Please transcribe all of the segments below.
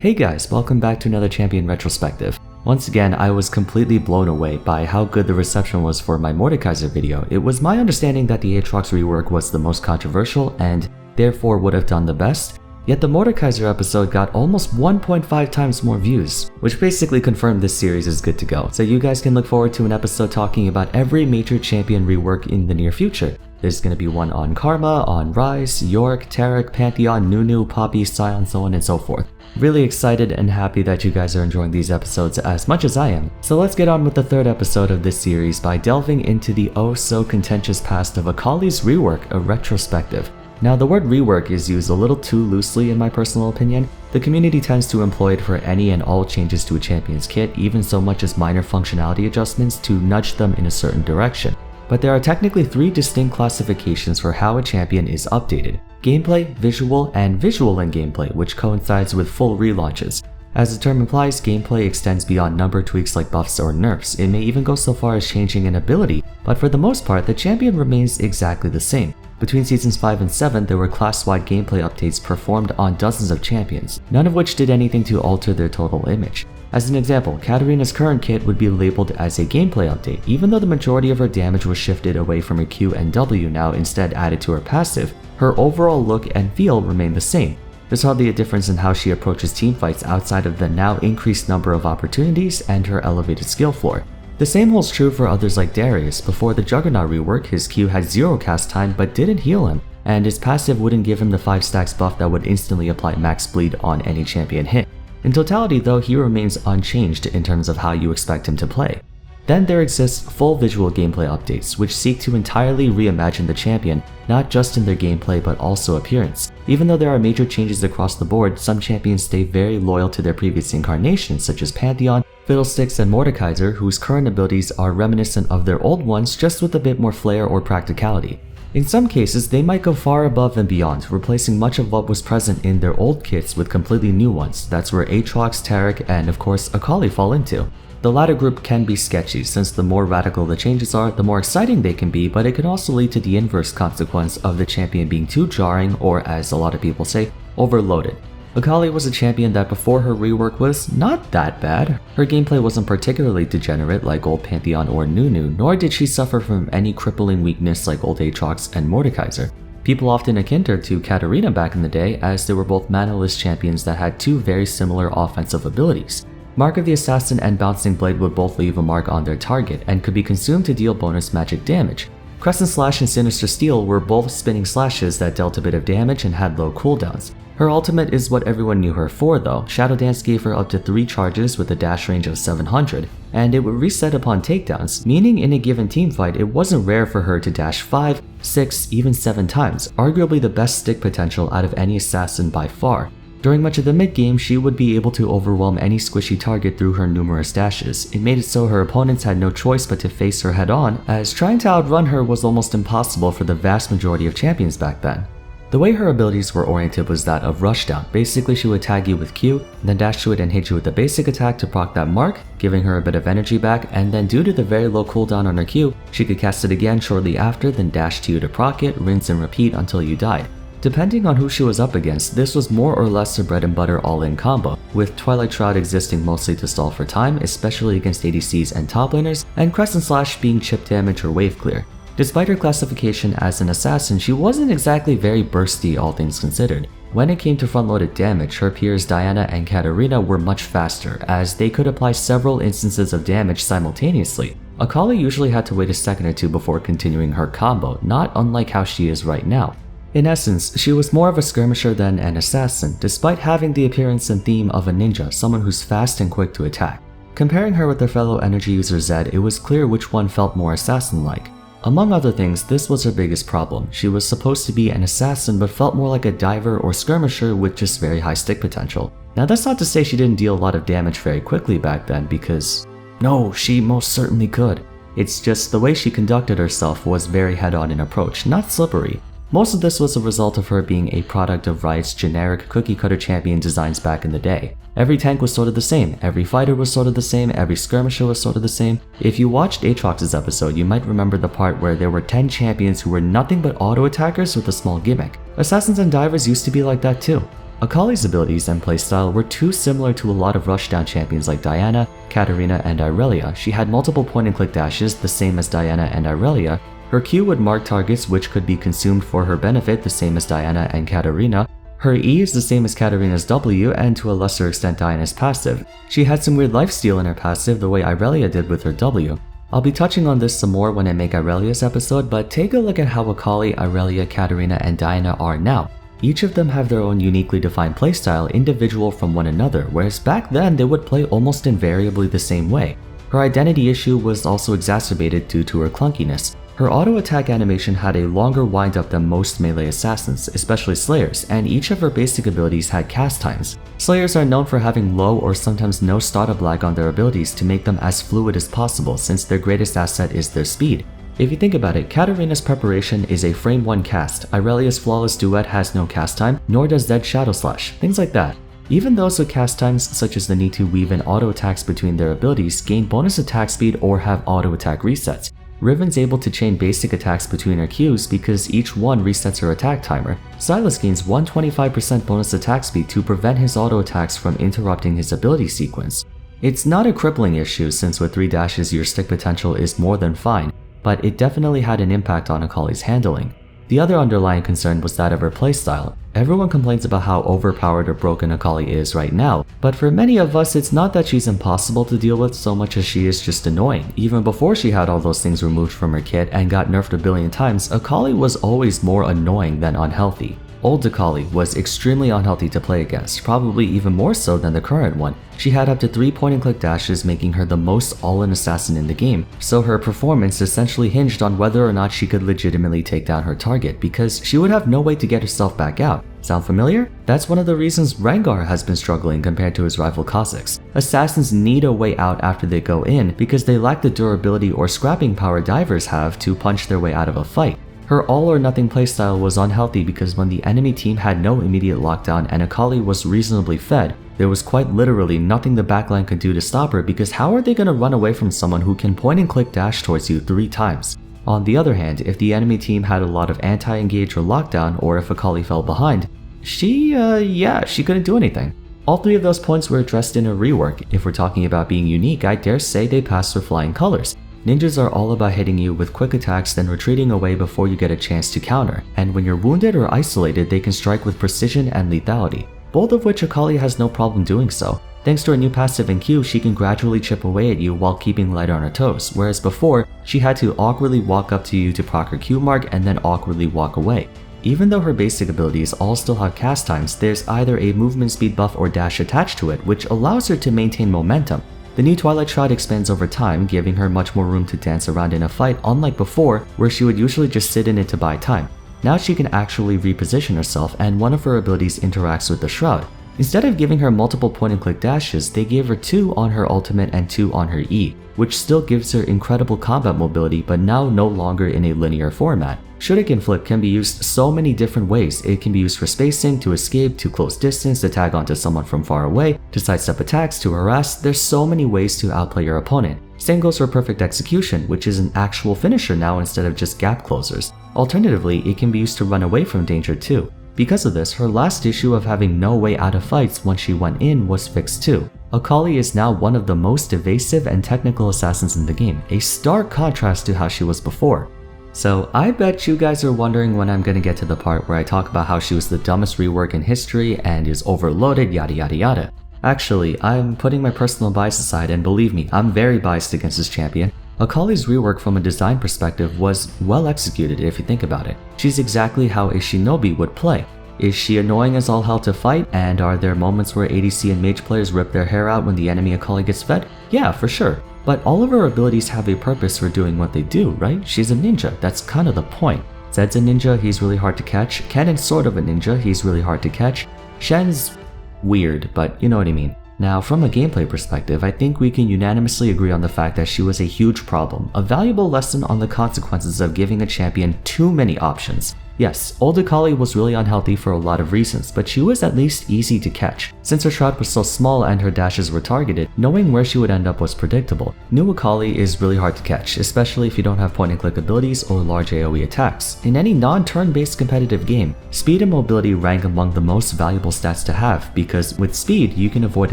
Hey guys, welcome back to another Champion Retrospective. Once again, I was completely blown away by how good the reception was for my Mordekaiser video. It was my understanding that the Aatrox rework was the most controversial and therefore would have done the best, yet the Mordekaiser episode got almost 1.5 times more views, which basically confirmed this series is good to go. So you guys can look forward to an episode talking about every major champion rework in the near future. There's going to be one on Karma, on Rise, Yorick, Taric, Pantheon, Nunu, Poppy, Sion, so on and so forth. Really excited and happy that you guys are enjoying these episodes as much as I am. So let's get on with the third episode of this series by delving into the oh-so-contentious past of Akali's Rework, a retrospective. Now, the word rework is used a little too loosely in my personal opinion. The community tends to employ it for any and all changes to a champion's kit, even so much as minor functionality adjustments to nudge them in a certain direction. But there are technically three distinct classifications for how a champion is updated: gameplay, visual, and visual in gameplay, which coincides with full relaunches. As the term implies, gameplay extends beyond number tweaks like buffs or nerfs. It may even go so far as changing an ability, but for the most part, the champion remains exactly the same. Between seasons 5 and 7, there were class-wide gameplay updates performed on dozens of champions, none of which did anything to alter their total image. As an example, Katarina's current kit would be labeled as a gameplay update, even though the majority of her damage was shifted away from her Q and W now instead added to her passive. Her overall look and feel remain the same. There's hardly a difference in how she approaches teamfights outside of the now increased number of opportunities and her elevated skill floor. The same holds true for others like Darius. Before the Juggernaut rework, his Q had 0 cast time but didn't heal him, and his passive wouldn't give him the 5 stacks buff that would instantly apply max bleed on any champion hit. In totality though, he remains unchanged in terms of how you expect him to play. Then there exists full visual gameplay updates, which seek to entirely reimagine the champion, not just in their gameplay but also appearance. Even though there are major changes across the board, some champions stay very loyal to their previous incarnations, such as Pantheon, Fiddlesticks, and Mordekaiser, whose current abilities are reminiscent of their old ones just with a bit more flair or practicality. In some cases, they might go far above and beyond, replacing much of what was present in their old kits with completely new ones. That's where Aatrox, Taric, and of course Akali fall into. The latter group can be sketchy, since the more radical the changes are, the more exciting they can be, but it can also lead to the inverse consequence of the champion being too jarring, or as a lot of people say, overloaded. Akali was a champion that before her rework was not that bad. Her gameplay wasn't particularly degenerate like old Pantheon or Nunu, nor did she suffer from any crippling weakness like old Aatrox and Mordekaiser. People often akin her to Katarina back in the day, as they were both manaless champions that had two very similar offensive abilities. Mark of the Assassin and Bouncing Blade would both leave a mark on their target and could be consumed to deal bonus magic damage. Crescent Slash and Sinister Steel were both spinning slashes that dealt a bit of damage and had low cooldowns. Her ultimate is what everyone knew her for though. Shadow Dance gave her up to 3 charges with a dash range of 700, and it would reset upon takedowns, meaning in a given teamfight it wasn't rare for her to dash 5, 6, even 7 times, arguably the best stick potential out of any assassin by far. During much of the mid-game, she would be able to overwhelm any squishy target through her numerous dashes. It made it so her opponents had no choice but to face her head-on, as trying to outrun her was almost impossible for the vast majority of champions back then. The way her abilities were oriented was that of rushdown. Basically, she would tag you with Q, then dash to it and hit you with a basic attack to proc that mark, giving her a bit of energy back, and then due to the very low cooldown on her Q, she could cast it again shortly after, then dash to you to proc it, rinse and repeat until you died. Depending on who she was up against, this was more or less a bread and butter all-in combo, with Twilight Shroud existing mostly to stall for time, especially against ADCs and top laners, and Crescent Slash being chip damage or wave clear. Despite her classification as an assassin, she wasn't exactly very bursty all things considered. When it came to front-loaded damage, her peers Diana and Katarina were much faster, as they could apply several instances of damage simultaneously. Akali usually had to wait a second or two before continuing her combo, not unlike how she is right now. In essence, she was more of a skirmisher than an assassin, despite having the appearance and theme of a ninja, someone who's fast and quick to attack. Comparing her with their fellow energy user Zed, it was clear which one felt more assassin-like. Among other things, this was her biggest problem. She was supposed to be an assassin but felt more like a diver or skirmisher with just very high stick potential. Now that's not to say she didn't deal a lot of damage very quickly back then, because no, she most certainly could. It's just the way she conducted herself was very head-on in approach, not slippery. Most of this was a result of her being a product of Riot's generic cookie-cutter champion designs back in the day. Every tank was sort of the same, every fighter was sort of the same, every skirmisher was sort of the same. If you watched Aatrox's episode, you might remember the part where there were 10 champions who were nothing but auto-attackers with a small gimmick. Assassins and divers used to be like that too. Akali's abilities and playstyle were too similar to a lot of rushdown champions like Diana, Katarina, and Irelia. She had multiple point-and-click dashes, the same as Diana and Irelia. Her Q would mark targets which could be consumed for her benefit, the same as Diana and Katarina. Her E is the same as Katarina's W, and to a lesser extent Diana's passive. She had some weird lifesteal in her passive, the way Irelia did with her W. I'll be touching on this some more when I make Irelia's episode, but take a look at how Akali, Irelia, Katarina, and Diana are now. Each of them have their own uniquely defined playstyle, individual from one another, whereas back then they would play almost invariably the same way. Her identity issue was also exacerbated due to her clunkiness. Her auto attack animation had a longer wind-up than most melee assassins, especially Slayers, and each of her basic abilities had cast times. Slayers are known for having low or sometimes no startup lag on their abilities to make them as fluid as possible, since their greatest asset is their speed. If you think about it, Katarina's preparation is a frame 1 cast, Irelia's flawless duet has no cast time, nor does Zed's Shadow Slash, things like that. Even those with cast times, such as the need to weave in auto attacks between their abilities, gain bonus attack speed or have auto attack resets. Riven's able to chain basic attacks between her Qs because each one resets her attack timer. Sylas gains 125% bonus attack speed to prevent his auto attacks from interrupting his ability sequence. It's not a crippling issue since with 3 dashes your stick potential is more than fine, but it definitely had an impact on Akali's handling. The other underlying concern was that of her playstyle. Everyone complains about how overpowered or broken Akali is right now, but for many of us it's not that she's impossible to deal with so much as she is just annoying. Even before she had all those things removed from her kit and got nerfed a billion times, Akali was always more annoying than unhealthy. Old Akali was extremely unhealthy to play against, probably even more so than the current one. She had up to 3 point-and-click dashes, making her the most all-in assassin in the game, so her performance essentially hinged on whether or not she could legitimately take down her target, because she would have no way to get herself back out. Sound familiar? That's one of the reasons Rengar has been struggling compared to his rival Kha'Zix. Assassins need a way out after they go in because they lack the durability or scrapping power divers have to punch their way out of a fight. Her all-or-nothing playstyle was unhealthy because when the enemy team had no immediate lockdown and Akali was reasonably fed, there was quite literally nothing the backline could do to stop her, because how are they going to run away from someone who can point-and-click dash towards you 3 times? On the other hand, if the enemy team had a lot of anti-engage or lockdown, or if Akali fell behind, she couldn't do anything. All 3 of those points were addressed in a rework. If we're talking about being unique, I dare say they passed with flying colors. Ninjas are all about hitting you with quick attacks then retreating away before you get a chance to counter, and when you're wounded or isolated they can strike with precision and lethality, both of which Akali has no problem doing so. Thanks to her new passive and Q, she can gradually chip away at you while keeping light on her toes, whereas before, she had to awkwardly walk up to you to proc her Q mark and then awkwardly walk away. Even though her basic abilities all still have cast times, there's either a movement speed buff or dash attached to it, which allows her to maintain momentum. The new Twilight Shroud expands over time, giving her much more room to dance around in a fight, unlike before, where she would usually just sit in it to buy time. Now she can actually reposition herself, and one of her abilities interacts with the Shroud. Instead of giving her multiple point-and-click dashes, they gave her 2 on her ultimate and 2 on her E, which still gives her incredible combat mobility but now no longer in a linear format. Shuriken Flip can be used so many different ways. It can be used for spacing, to escape, to close distance, to tag onto someone from far away, to sidestep attacks, to harass. There's so many ways to outplay your opponent. Same goes for Perfect Execution, which is an actual finisher now instead of just gap closers. Alternatively, it can be used to run away from danger too. Because of this, her last issue of having no way out of fights once she went in was fixed too. Akali is now one of the most evasive and technical assassins in the game, a stark contrast to how she was before. So I bet you guys are wondering when I'm gonna get to the part where I talk about how she was the dumbest rework in history and is overloaded, yada yada yada. Actually, I'm putting my personal bias aside, and believe me, I'm very biased against this champion. Akali's rework from a design perspective was well executed if you think about it. She's exactly how a shinobi would play. Is she annoying as all hell to fight, and are there moments where ADC and mage players rip their hair out when the enemy Akali gets fed? Yeah, for sure. But all of her abilities have a purpose for doing what they do, right? She's a ninja, that's kind of the point. Zed's a ninja, he's really hard to catch. Kenan's sort of a ninja, he's really hard to catch. Shen's weird, but you know what I mean. Now, from a gameplay perspective, I think we can unanimously agree on the fact that she was a huge problem, a valuable lesson on the consequences of giving a champion too many options. Yes, old Akali was really unhealthy for a lot of reasons, but she was at least easy to catch. Since her shroud was so small and her dashes were targeted, knowing where she would end up was predictable. New Akali is really hard to catch, especially if you don't have point-and-click abilities or large AoE attacks. In any non-turn-based competitive game, speed and mobility rank among the most valuable stats to have, because with speed, you can avoid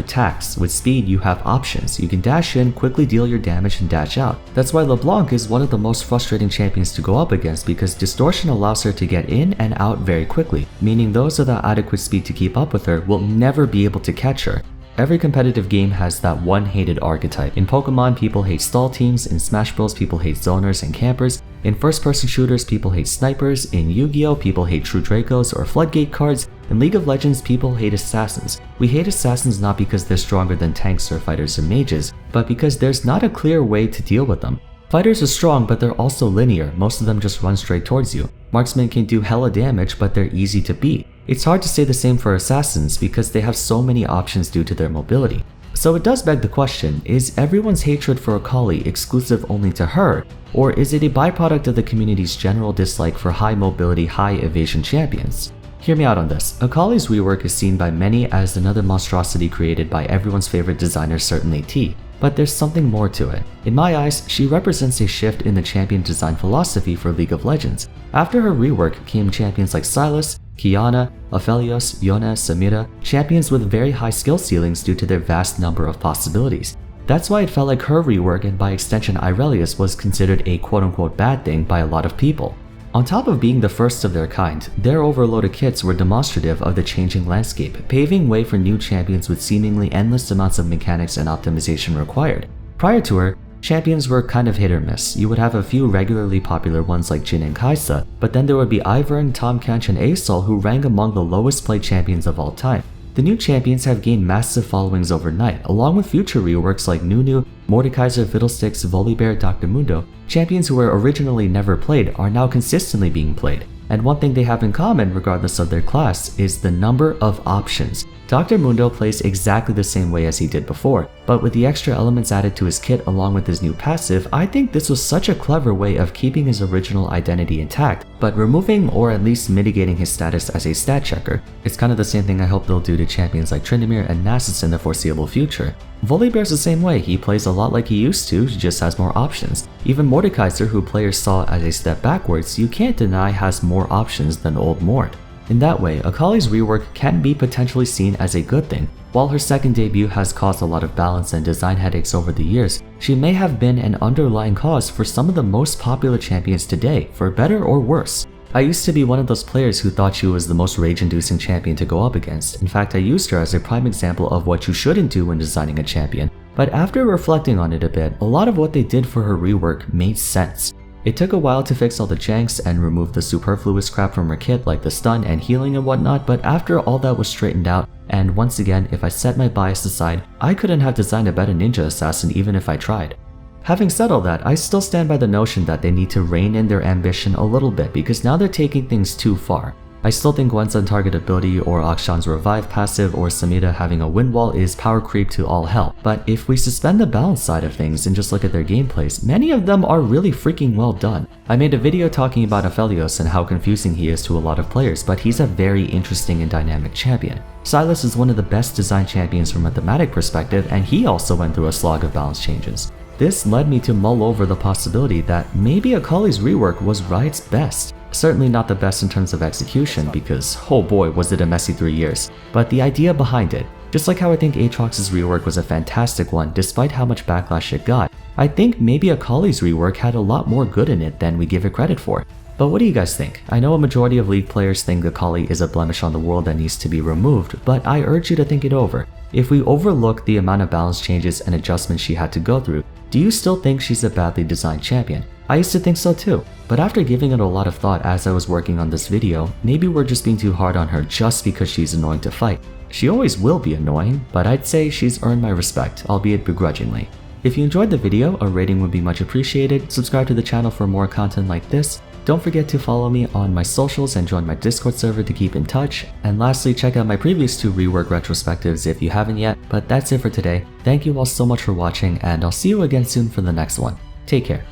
attacks. With speed, you have options. You can dash in, quickly deal your damage, and dash out. That's why LeBlanc is one of the most frustrating champions to go up against, because distortion allows her to get in and out very quickly, meaning those without adequate speed to keep up with her will never be able to catch her. Every competitive game has that one hated archetype. In Pokemon, people hate stall teams. In Smash Bros, people hate zoners and campers. In first-person shooters, people hate snipers. In Yu-Gi-Oh, people hate True Dracos or Floodgate cards. In League of Legends, people hate assassins. We hate assassins not because they're stronger than tanks or fighters or mages, but because there's not a clear way to deal with them. Fighters are strong, but they're also linear. Most of them just run straight towards you. Marksmen can do hella damage, but they're easy to beat. It's hard to say the same for assassins because they have so many options due to their mobility. So it does beg the question, is everyone's hatred for Akali exclusive only to her, or is it a byproduct of the community's general dislike for high mobility, high evasion champions? Hear me out on this. Akali's rework is seen by many as another monstrosity created by everyone's favorite designer, Certainly T. But there's something more to it. In my eyes, she represents a shift in the champion design philosophy for League of Legends. After her rework came champions like Sylas, Qiyana, Aphelios, Yona, Samira, champions with very high skill ceilings due to their vast number of possibilities. That's why it felt like her rework, and by extension Irelia, was considered a quote-unquote bad thing by a lot of people. On top of being the first of their kind, their overloaded kits were demonstrative of the changing landscape, paving way for new champions with seemingly endless amounts of mechanics and optimization required. Prior to her, champions were kind of hit or miss. You would have a few regularly popular ones like Jhin and Kai'Sa, but then there would be Ivern, Tahm Kench, and Asol who rank among the lowest played champions of all time. The new champions have gained massive followings overnight, along with future reworks like Nunu, Mordekaiser, Fiddlesticks, Volibear, Dr. Mundo. Champions who were originally never played are now consistently being played. And one thing they have in common, regardless of their class, is the number of options. Dr. Mundo plays exactly the same way as he did before, but with the extra elements added to his kit along with his new passive, I think this was such a clever way of keeping his original identity intact, but removing or at least mitigating his status as a stat checker. It's kind of the same thing I hope they'll do to champions like Tryndamere and Nasus in the foreseeable future. Volibear's the same way. He plays a lot like he used to, just has more options. Even Mordekaiser, who players saw as a step backwards, you can't deny has more options than old Mord. In that way, Akali's rework can be potentially seen as a good thing. While her second debut has caused a lot of balance and design headaches over the years, she may have been an underlying cause for some of the most popular champions today, for better or worse. I used to be one of those players who thought she was the most rage-inducing champion to go up against. In fact, I used her as a prime example of what you shouldn't do when designing a champion. But after reflecting on it a bit, a lot of what they did for her rework made sense. It took a while to fix all the janks and remove the superfluous crap from her kit like the stun and healing and whatnot, but after all that was straightened out, and once again, if I set my bias aside, I couldn't have designed a better ninja assassin even if I tried. Having said all that, I still stand by the notion that they need to rein in their ambition a little bit because now they're taking things too far. I still think Gwen's untarget ability or Akshan's revive passive or Samira having a wind wall is power creep to all hell, but if we suspend the balance side of things and just look at their gameplays, many of them are really freaking well done. I made a video talking about Aphelios and how confusing he is to a lot of players, but he's a very interesting and dynamic champion. Sylas is one of the best designed champions from a thematic perspective, and he also went through a slog of balance changes. This led me to mull over the possibility that maybe Akali's rework was Riot's best. Certainly not the best in terms of execution because, oh boy, was it a messy 3 years, but the idea behind it. Just like how I think Aatrox's rework was a fantastic one despite how much backlash it got, I think maybe Akali's rework had a lot more good in it than we give it credit for. But what do you guys think? I know a majority of League players think Akali is a blemish on the world that needs to be removed, but I urge you to think it over. If we overlook the amount of balance changes and adjustments she had to go through, do you still think she's a badly designed champion? I used to think so too, but after giving it a lot of thought as I was working on this video, maybe we're just being too hard on her just because she's annoying to fight. She always will be annoying, but I'd say she's earned my respect, albeit begrudgingly. If you enjoyed the video, a rating would be much appreciated. Subscribe to the channel for more content like this. Don't forget to follow me on my socials and join my Discord server to keep in touch. And lastly, check out my previous 2 rework retrospectives if you haven't yet. But that's it for today. Thank you all so much for watching, and I'll see you again soon for the next one. Take care.